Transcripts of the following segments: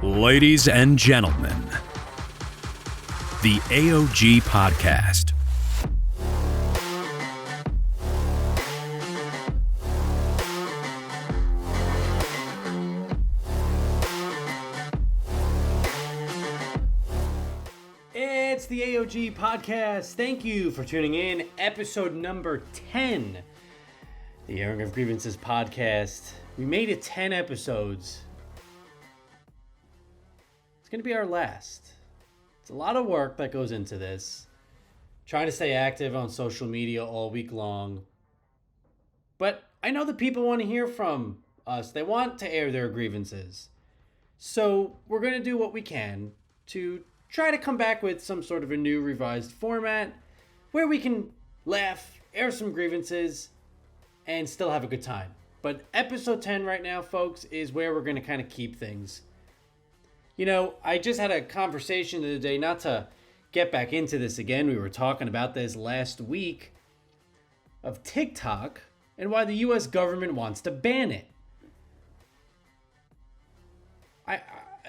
Ladies and gentlemen, the AOG Podcast. It's the AOG Podcast. Thank you for tuning in. Episode number 10. The Airing of Grievances Podcast. We made it 10 episodes. It's going to be our last. It's a lot of work that goes into this. Trying to stay active on social media all week long. But I know that people want to hear from us. They want to air their grievances. So we're going to do what we can to try to come back with some sort of a new revised format where we can laugh, air some grievances, and still have a good time. But episode 10 right now, folks, is where we're going to kind of keep things. You know, I just had a conversation the other day, not to get back into this again. We were talking about this last week of TikTok and why the U.S. government wants to ban it.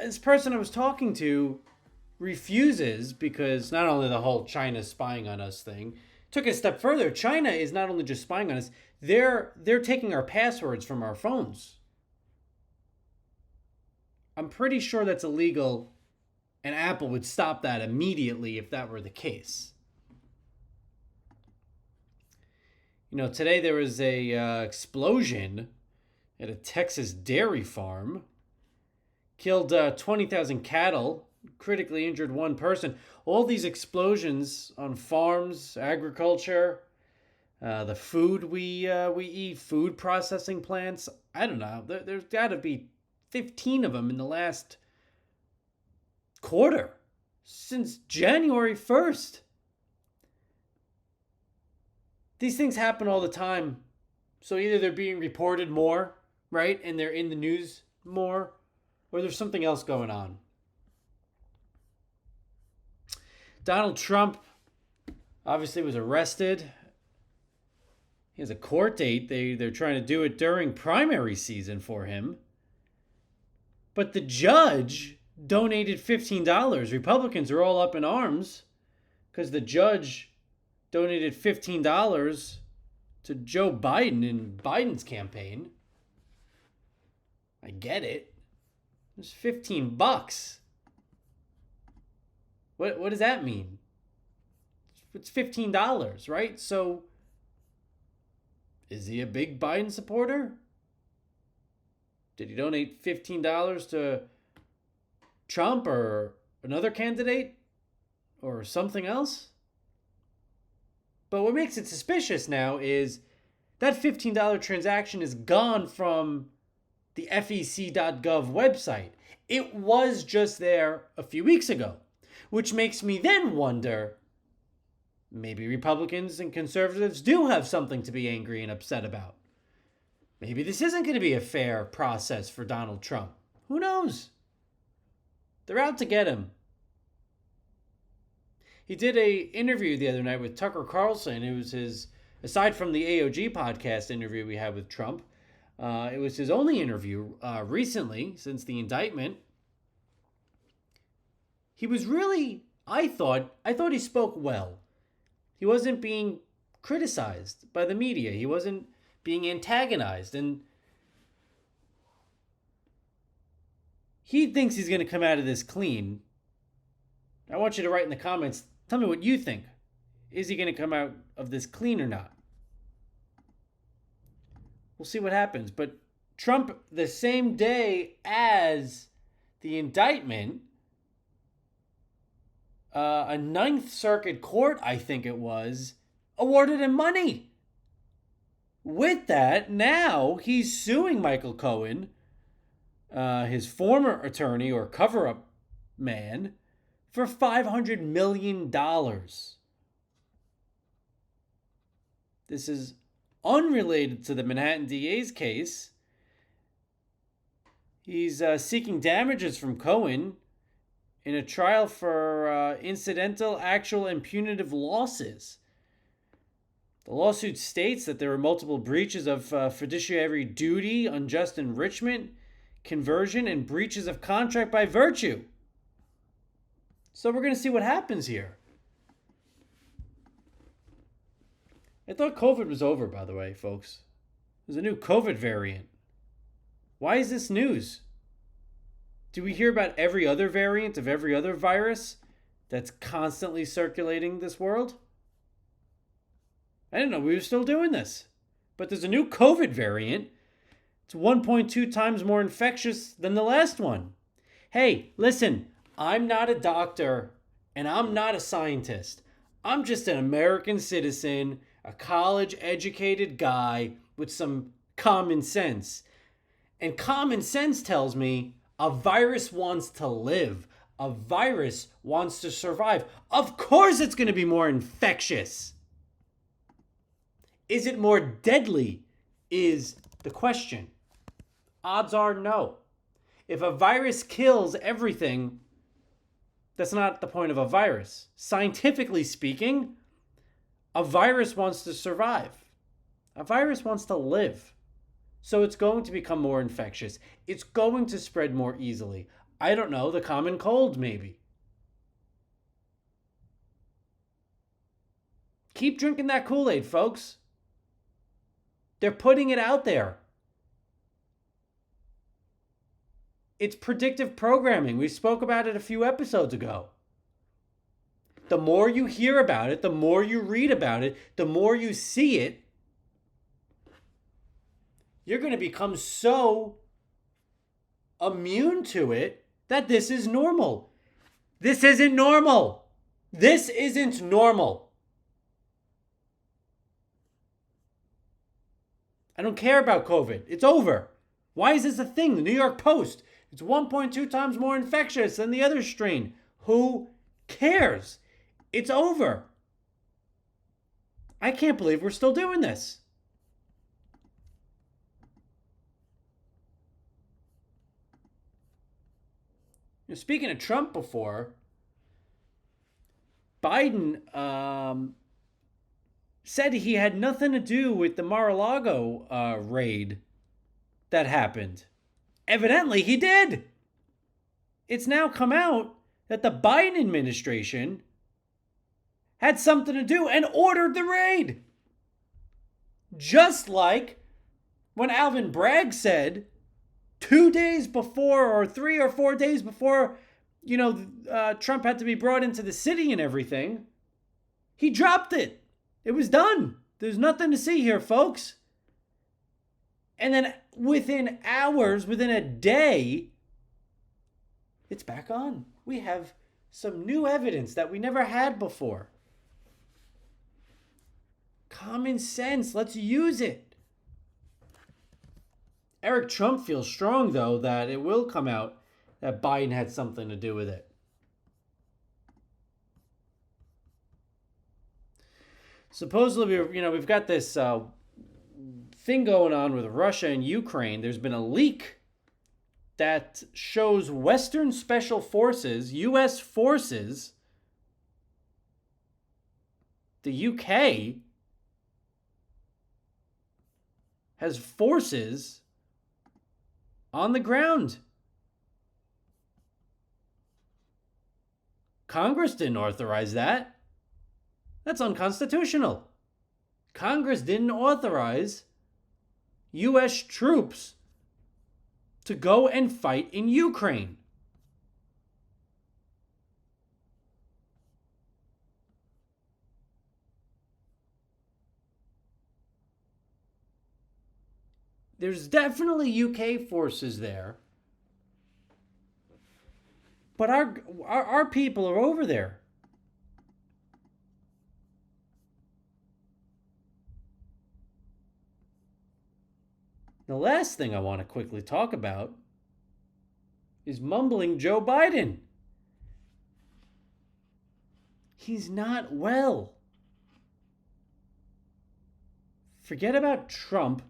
This person I was talking to refuses, because not only the whole China spying on us thing, took it a step further. China is not only just spying on us, they're taking our passwords from our phones. I'm pretty sure that's illegal, and Apple would stop that immediately if that were the case. You know, today there was a explosion at a Texas dairy farm. Killed 20,000 cattle, critically injured one person. All these explosions on farms, agriculture, the food we eat, food processing plants. I don't know. There's got to be 15 of them in the last quarter, since January 1st. These things happen all the time. So either they're being reported more, right, and they're in the news more, or there's something else going on. Donald Trump obviously was arrested. He has a court date. They're trying to do it during primary season for him. But the judge donated $15. Republicans are all up in arms because the judge donated $15 to Joe Biden in Biden's campaign. I get it. It's $15. What does that mean? It's $15, right? So, is he a big Biden supporter? Did he donate $15 to Trump or another candidate or something else? But what makes it suspicious now is that $15 transaction is gone from the FEC.gov website. It was just there a few weeks ago, which makes me then wonder, maybe Republicans and conservatives do have something to be angry and upset about. Maybe this isn't going to be a fair process for Donald Trump. Who knows? They're out to get him. He did an interview the other night with Tucker Carlson. It was his, aside from the AOG podcast interview we had with Trump, it was his only interview recently since the indictment. He was really, I thought he spoke well. He wasn't being criticized by the media. He wasn't being antagonized, and he thinks he's going to come out of this clean. I want you to write in the comments, tell me what you think. Is he going to come out of this clean or not? We'll see what happens. But Trump, the same day as the indictment, a Ninth Circuit court, I think it was, awarded him money. With that, now he's suing Michael Cohen, his former attorney or cover-up man, for $500 million. This is unrelated to the Manhattan DA's case. He's seeking damages from Cohen in a trial for incidental, actual, and punitive losses. The lawsuit states that there were multiple breaches of fiduciary duty, unjust enrichment, conversion, and breaches of contract by virtue. So we're going to see what happens here. I thought COVID was over, by the way, folks. There's a new COVID variant. Why is this news? Do we hear about every other variant of every other virus that's constantly circulating this world? I didn't know we were still doing this. But there's a new COVID variant. It's 1.2 times more infectious than the last one. Hey, listen, I'm not a doctor and I'm not a scientist. I'm just an American citizen, a college-educated guy with some common sense. And common sense tells me a virus wants to live. A virus wants to survive. Of course it's going to be more infectious. Is it more deadly? Is the question. Odds are no. If a virus kills everything, that's not the point of a virus. Scientifically speaking, a virus wants to survive. A virus wants to live. So it's going to become more infectious. It's going to spread more easily. I don't know, the common cold maybe. Keep drinking that Kool-Aid, folks. They're putting it out there. It's predictive programming. We spoke about it a few episodes ago. The more you hear about it, the more you read about it, the more you see it, you're going to become so immune to it that this is normal. This isn't normal. This isn't normal. I don't care about COVID. It's over. Why is this a thing? The New York Post. It's 1.2 times more infectious than the other strain. Who cares? It's over. I can't believe we're still doing this. Speaking of Trump before, Biden said he had nothing to do with the Mar-a-Lago raid that happened. Evidently, he did. It's now come out that the Biden administration had something to do and ordered the raid. Just like when Alvin Bragg said 2 days before, or 3 or 4 days before, Trump had to be brought into the city and everything, he dropped it. It was done. There's nothing to see here, folks. And then within hours, within a day, it's back on. We have some new evidence that we never had before. Common sense. Let's use it. Eric Trump feels strong, though, that it will come out that Biden had something to do with it. Supposedly, we've got this thing going on with Russia and Ukraine. There's been a leak that shows Western Special Forces, U.S. forces, the UK has forces on the ground. Congress didn't authorize that. That's unconstitutional. Congress didn't authorize U.S. troops to go and fight in Ukraine. There's definitely UK forces there. But our people are over there. The last thing I want to quickly talk about is mumbling Joe Biden. He's not well. Forget about Trump.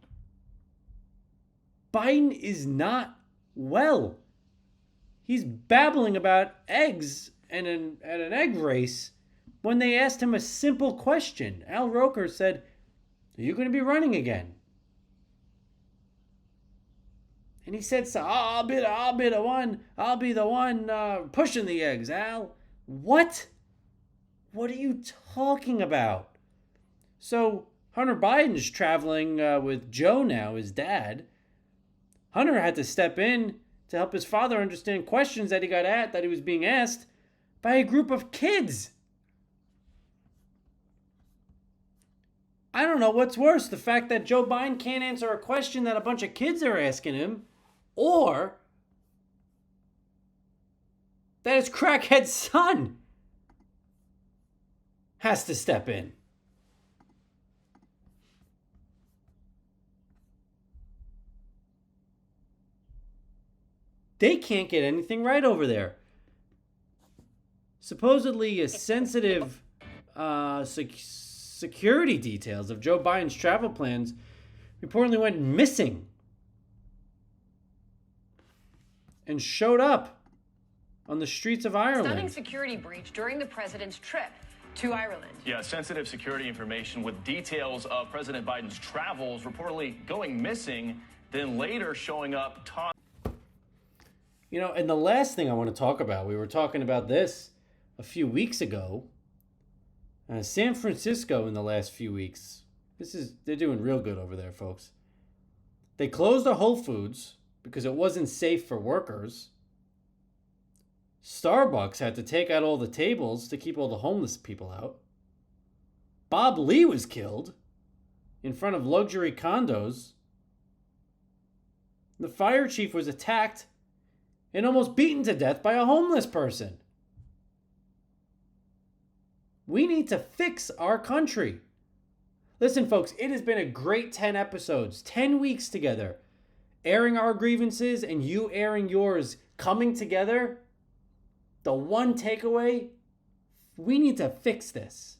Biden is not well. He's babbling about eggs and an egg race when they asked him a simple question. Al Roker said, "Are you going to be running again?" And he said, so, I'll be the one pushing the eggs, Al. What? What are you talking about? So Hunter Biden's traveling with Joe now, his dad. Hunter had to step in to help his father understand questions that he was being asked by a group of kids. I don't know what's worse, the fact that Joe Biden can't answer a question that a bunch of kids are asking him, or that his crackhead son has to step in. They can't get anything right over there. Supposedly, a sensitive security details of Joe Biden's travel plans reportedly went missing and showed up on the streets of Ireland. Stunning security breach during the president's trip to Ireland. Yeah, sensitive security information with details of President Biden's travels reportedly going missing, then later showing up. And the last thing I want to talk about, we were talking about this a few weeks ago. San Francisco in the last few weeks, they're doing real good over there, folks. They closed a Whole Foods because it wasn't safe for workers. Starbucks had to take out all the tables to keep all the homeless people out. Bob Lee was killed in front of luxury condos. The fire chief was attacked and almost beaten to death by a homeless person. We need to fix our country. Listen, folks, it has been a great 10 episodes, 10 weeks together, airing our grievances and you airing yours, coming together. The one takeaway, we need to fix this.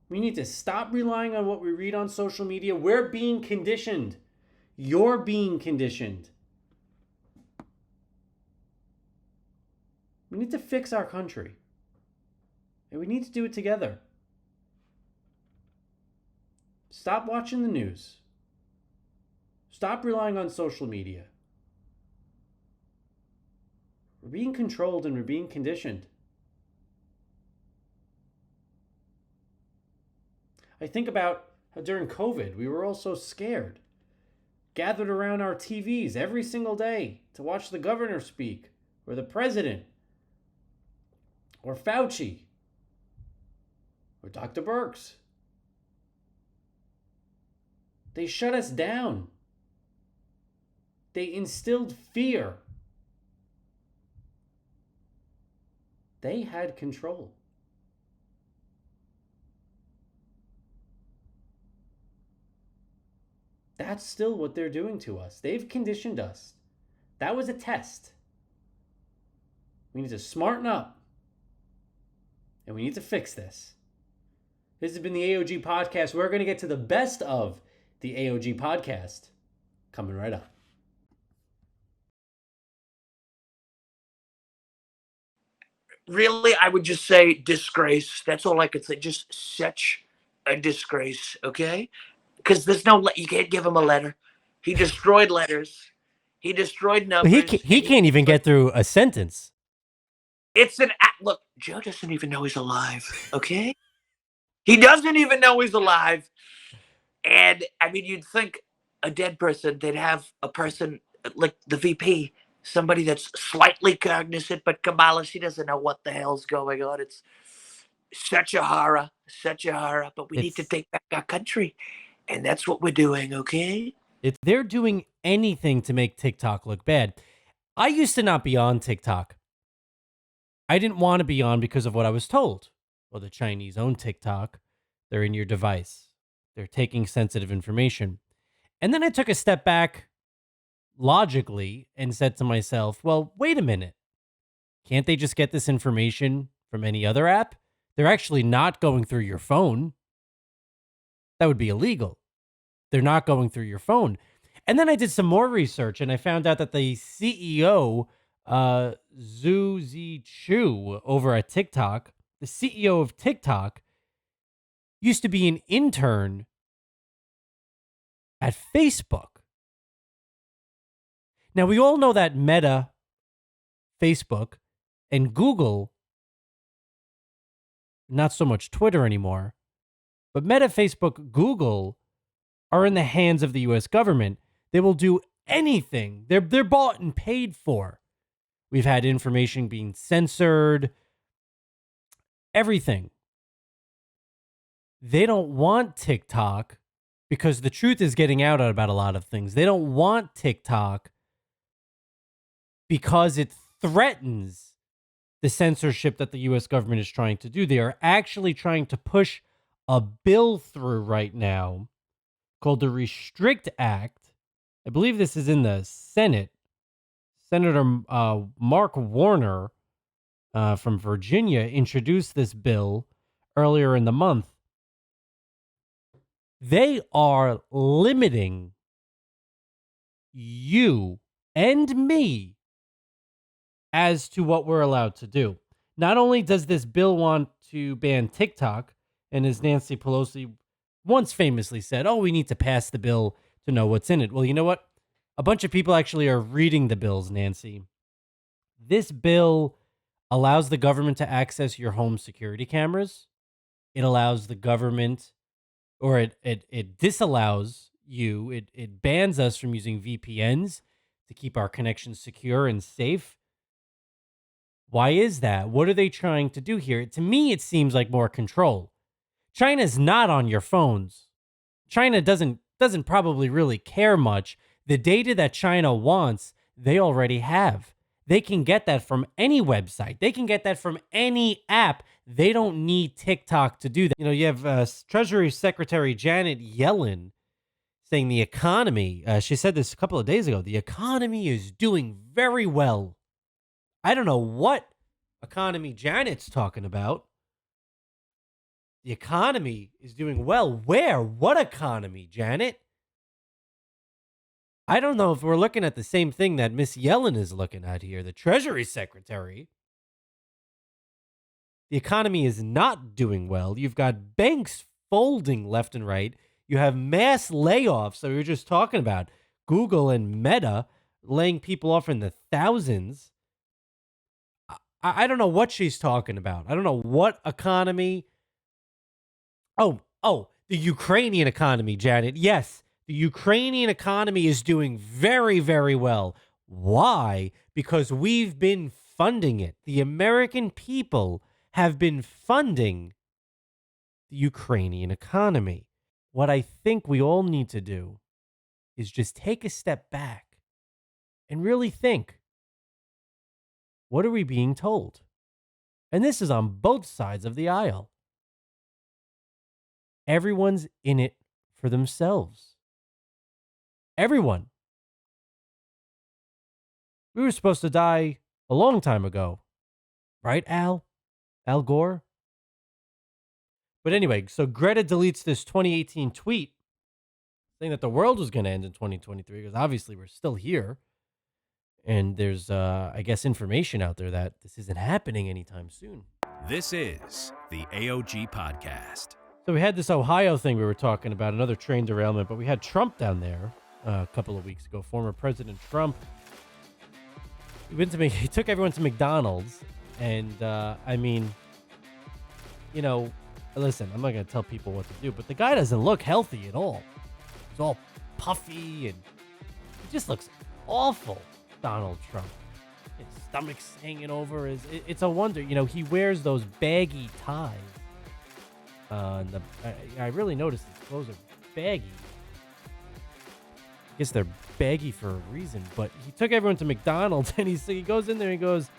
We need to stop relying on what we read on social media. We're being conditioned. You're being conditioned. We need to fix our country. And we need to do it together. Stop watching the news. Stop relying on social media. We're being controlled and we're being conditioned. I think about how during COVID, we were all so scared. Gathered around our TVs every single day to watch the governor speak, or the president, or Fauci, or Dr. Birx. They shut us down. They instilled fear. They had control. That's still what they're doing to us. They've conditioned us. That was a test. We need to smarten up. And we need to fix this. This has been the AOG Podcast. We're going to get to the best of the AOG Podcast coming right up. Really, I would just say disgrace. That's all I could say. Just such a disgrace, okay? Because there's you can't give him a letter. He destroyed letters. He destroyed numbers. He can't even get through a sentence. It's look, Joe doesn't even know he's alive, okay? He doesn't even know he's alive. And, I mean, you'd think a dead person, they'd have a person like the VP, somebody that's slightly cognizant, but Kamala, she doesn't know what the hell's going on. It's such a horror, but we need to take back our country. And that's what we're doing, okay? They're doing anything to make TikTok look bad. I used to not be on TikTok. I didn't want to be on because of what I was told. Well, the Chinese own TikTok. They're in your device. They're taking sensitive information. And then I took a step back logically and said to myself, well, wait a minute. Can't they just get this information from any other app? They're actually not going through your phone. That would be illegal. They're not going through your phone. And then I did some more research and I found out that the CEO, Zhu Zichu over at TikTok, the CEO of TikTok, used to be an intern at Facebook. Now, we all know that Meta, Facebook, and Google, not so much Twitter anymore, but Meta, Facebook, Google are in the hands of the U.S. government. They will do anything. They're bought and paid for. We've had information being censored, everything. They don't want TikTok because the truth is getting out about a lot of things. They don't want TikTok because it threatens the censorship that the U.S. government is trying to do. They are actually trying to push a bill through right now called the Restrict Act. I believe this is in the Senate. Senator Mark Warner from Virginia introduced this bill earlier in the month. They are limiting you and me as to what we're allowed to do. Not only does this bill want to ban TikTok, and as Nancy Pelosi once famously said, oh, we need to pass the bill to know what's in it. Well, you know what? A bunch of people actually are reading the bills, Nancy. This bill allows the government to access your home security cameras. It allows the government, or it disallows you, it bans us from using VPNs to keep our connections secure and safe. Why is that? What are they trying to do here? To me, it seems like more control. China's not on your phones. China doesn't probably really care much. The data that China wants, they already have. They can get that from any website. They can get that from any app. They don't need TikTok to do that. You know, you have Treasury Secretary Janet Yellen saying the economy, she said this a couple of days ago, the economy is doing very well. I don't know what economy Janet's talking about. The economy is doing well. Where? What economy, Janet? I don't know if we're looking at the same thing that Miss Yellen is looking at here, the Treasury Secretary. The economy is not doing well. You've got banks folding left and right. You have mass layoffs that we were just talking about. Google and Meta laying people off in the thousands. I don't know what she's talking about. I don't know what economy. Oh, the Ukrainian economy, Janet. Yes, the Ukrainian economy is doing very, very well. Why? Because we've been funding it. The American people have been funding the Ukrainian economy. What I think we all need to do is just take a step back and really think, what are we being told? And this is on both sides of the aisle. Everyone's in it for themselves. Everyone. We were supposed to die a long time ago. Right, Al? Al Gore? But anyway, so Greta deletes this 2018 tweet saying that the world was going to end in 2023 because obviously we're still here. And there's, I guess, information out there that this isn't happening anytime soon. This is the AOG Podcast. So we had this Ohio thing we were talking about, another train derailment, but we had Trump down there a couple of weeks ago, former President Trump. He took everyone to McDonald's, and I mean, you know, listen, I'm not going to tell people what to do, but the guy doesn't look healthy at all. He's all puffy, and he just looks awful, Donald Trump. His stomach's hanging over it's a wonder. You know, he wears those baggy ties. I really noticed his clothes are baggy. I guess they're baggy for a reason, but he took everyone to McDonald's and he goes in there and he goes,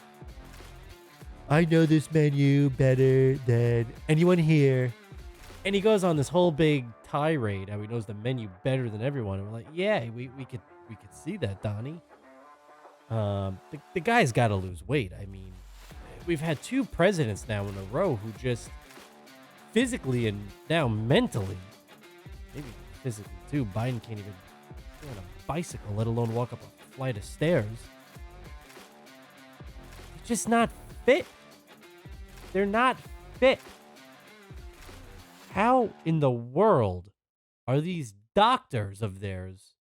I know this menu better than anyone here. And he goes on this whole big tirade how he knows the menu better than everyone. And we're like, yeah, we could see that, Donnie. The guy's got to lose weight. I mean, we've had two presidents now in a row who just physically and now mentally, maybe physically too, Biden can't even go on a bicycle, let alone walk up a flight of stairs. They're just not fit. They're not fit. How in the world are these doctors of theirs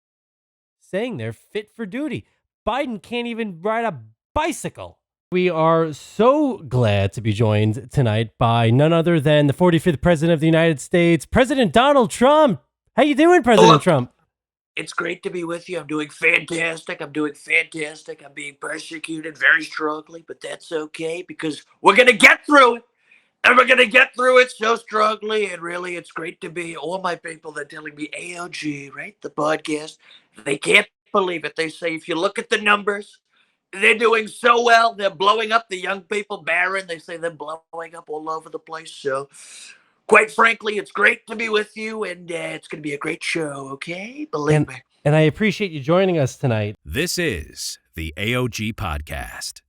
saying they're fit for duty? Biden can't even ride a bicycle. We are so glad to be joined tonight by none other than the 45th President of the United States, President Donald Trump. How you doing, President Trump? It's great to be with you. I'm doing fantastic. I'm being persecuted very strongly, but that's okay because we're going to get through it. And we're going to get through it so strongly. And really, it's great to be all my people. They're telling me AOG, right? The podcast. They can't believe it. They say, if you look at the numbers, they're doing so well. They're blowing up the young people. Barron, they say they're blowing up all over the place. So, quite frankly, it's great to be with you. And it's going to be a great show, okay? Believe me. And I appreciate you joining us tonight. This is the AOG Podcast.